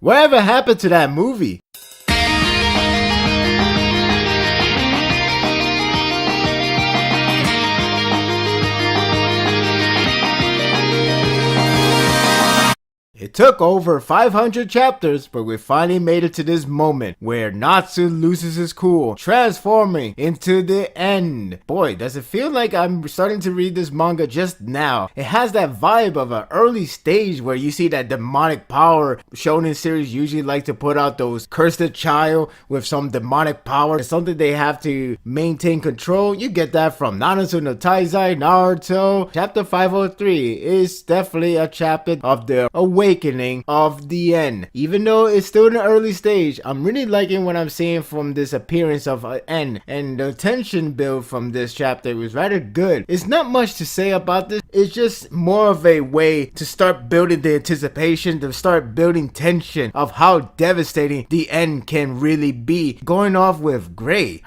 Whatever happened to that movie? It took over 500 chapters, but we finally made it to this moment where Natsu loses his cool, transforming into the end. Boy, does it feel like I'm starting to read this manga just now. It has that vibe of an early stage where you see that demonic power. Shonen series usually like to put out those cursed child with some demonic power. It's something they have to maintain control. You get that from Nanatsu no Taizai, Naruto. Chapter 503 is definitely a chapter of the awakening of the end. Even though it's still in the early stage, I'm really liking what I'm seeing from this appearance of an end, and the tension build from this chapter was rather good. It's not much to say about this. It's just more of a way to start building the anticipation, to start building tension of how devastating the end can really be. Going off with Gray,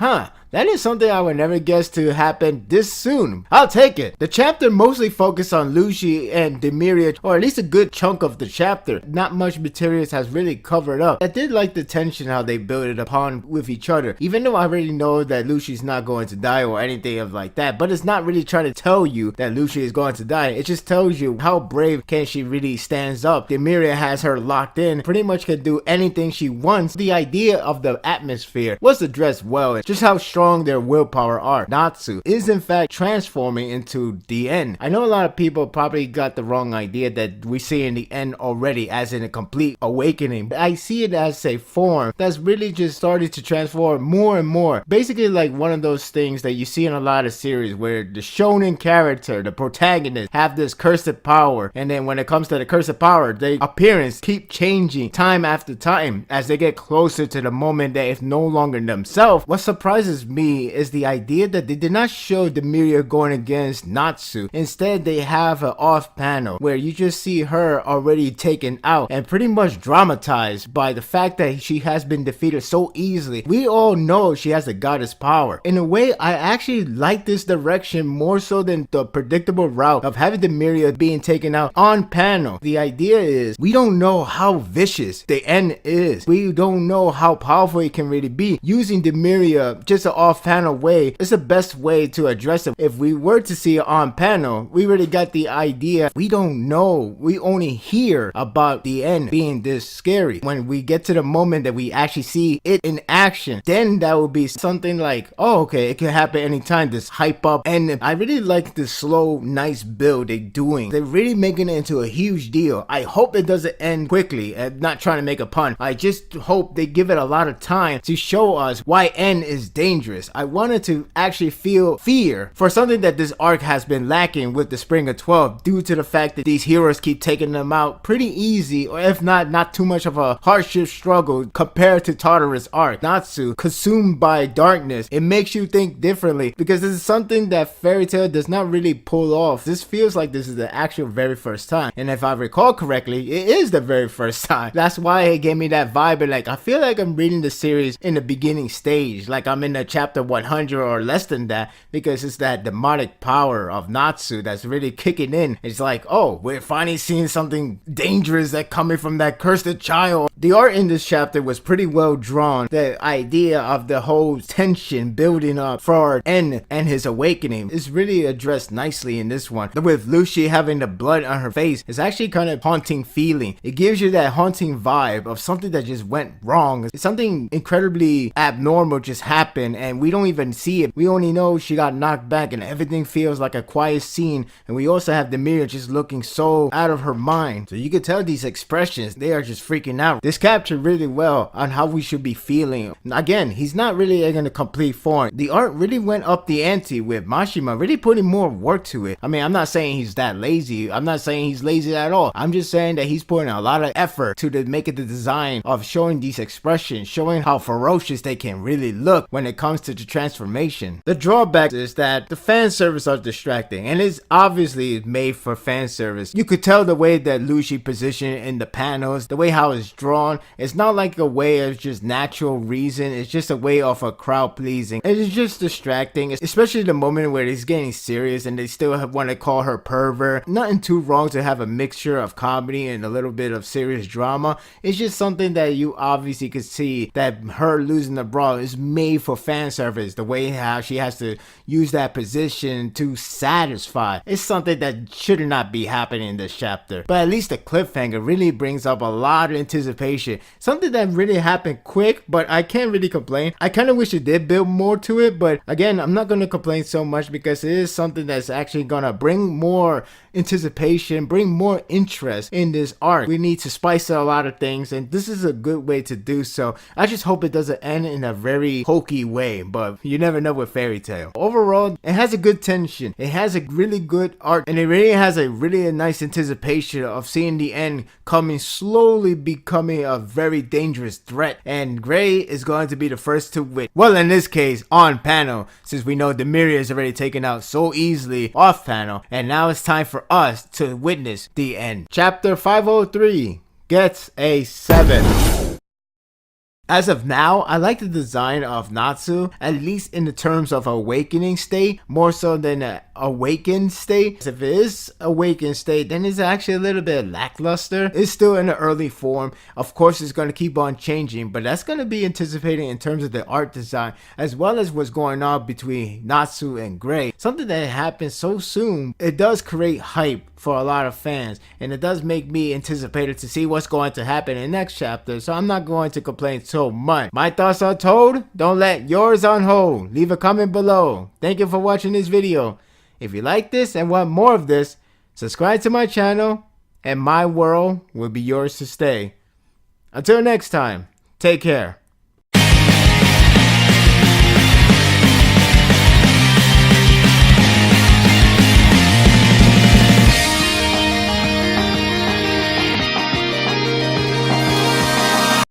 that is something I would never guess to happen this soon. I'll take it. The chapter mostly focused on Lucy and Demiria, or at least a good chunk of the chapter. Not much material has really covered up. I did like the tension how they built it upon with each other. Even though I already know that Lucy's not going to die or anything of like that, but it's not really trying to tell you that Lucy is going to die. It just tells you how brave can she really stands up. Demiria has her locked in, pretty much can do anything she wants. The idea of the atmosphere was addressed well, and just how strong their willpower are. Natsu is in fact transforming into the end. I know a lot of people probably got the wrong idea that we see in the end already as in a complete awakening, but I see it as a form that's really just started to transform more and more. Basically like one of those things that you see in a lot of series where the shonen character, the protagonist, have this cursed power, and then when it comes to the cursed power, their appearance keep changing time after time as they get closer to the moment that it's no longer themselves. What surprises me is the idea that they did not show Demiria going against Natsu. Instead, they have an off panel where you just see her already taken out and pretty much dramatized by the fact that she has been defeated so easily. We all know she has a goddess power. In a way, I actually like this direction more so than the predictable route of having Demiria being taken out on panel. The idea is we don't know how vicious the end is. We don't know how powerful it can really be. Using Demiria just an off panel way is the best way to address it. If we were to see it on panel, we already got the idea. We don't know. We only hear about the end being this scary. When we get to the moment that we actually see it in action, then that would be something like, oh, okay, it can happen anytime. This hype up, and I really like the slow, nice build they're doing. They're really making it into a huge deal. I hope it doesn't end quickly. I'm not trying to make a pun. I just hope they give it a lot of time to show us why end is dangerous. I wanted to actually feel fear for something that this arc has been lacking with the Spring of 12 due to the fact that these heroes keep taking them out pretty easy, or if not too much of a hardship struggle compared to Totoro's arc. Natsu, consumed by darkness, it makes you think differently because this is something that Fairy Tail does not really pull off. This feels like this is the actual very first time, and if I recall correctly, it is the very first time. That's why it gave me that vibe, and like I feel like I'm reading the series in the beginning stage, like I'm in the chapter 100 or less than that, because it's that demonic power of Natsu that's really kicking in. It's like, oh, we're finally seeing something dangerous that coming from that cursed child. The art in this chapter was pretty well drawn. The idea of the whole tension building up for N and his awakening is really addressed nicely in this one. With Lucy having the blood on her face, it's actually kind of haunting feeling. It gives you that haunting vibe of something that just went wrong. It's something incredibly abnormal just happened and we don't even see it. We only know she got knocked back and everything feels like a quiet scene, and we also have Demiria just looking so out of her mind. So you can tell these expressions, they are just freaking out. This captured really well on how we should be feeling. Again, he's not really in a complete form. The art really went up the ante with Mashima really putting more work to it. I mean, I'm not saying he's that lazy. I'm not saying he's lazy at all. I'm just saying that he's putting a lot of effort to make it the design of showing these expressions, showing how ferocious they can really look when it comes to the transformation. The drawback is that the fan service are distracting, and it's obviously made for fan service. You could tell the way that Lucy positioned in the panels, the way how it's drawn on. It's not like a way of just natural reason. It's just a way of a crowd pleasing. It's just distracting, especially the moment where he's getting serious and they still want to call her pervert. Nothing too wrong to have a mixture of comedy and a little bit of serious drama. It's just something that you obviously could see that her losing the bra is made for fan service. The way how she has to use that position to satisfy. It's something that should not be happening in this chapter. But at least the cliffhanger really brings up a lot of anticipation. Something that really happened quick, but I can't really complain. I kind of wish it did build more to it, but again, I'm not going to complain so much because it is something that's actually going to bring more anticipation, bring more interest in this arc. We need to spice up a lot of things, and this is a good way to do so. I just hope it doesn't end in a very hokey way, but you never know with Fairy Tail. Overall, it has a good tension. It has a really good arc, and it really has a really nice anticipation of seeing the end coming, slowly becoming a very dangerous threat, and Gray is going to be the first to win. Well, in this case, on panel, since we know Demiria is already taken out so easily off panel, and now it's time for us to witness the end. Chapter 503 gets a 7. As of now, I like the design of Natsu, at least in the terms of awakening state, more so than an awakened state. If it is awakened state, then it's actually a little bit lackluster. It's still in the early form. Of course, it's going to keep on changing, but that's going to be anticipated in terms of the art design, as well as what's going on between Natsu and Gray. Something that happens so soon, it does create hype for a lot of fans, and it does make me anticipated to see what's going to happen in the next chapter, so I'm not going to complain so much. My thoughts are told, don't let yours on hold. Leave a comment below. Thank you for watching this video. If you like this and want more of this, subscribe to my channel, and my world will be yours to stay. Until next time, take care.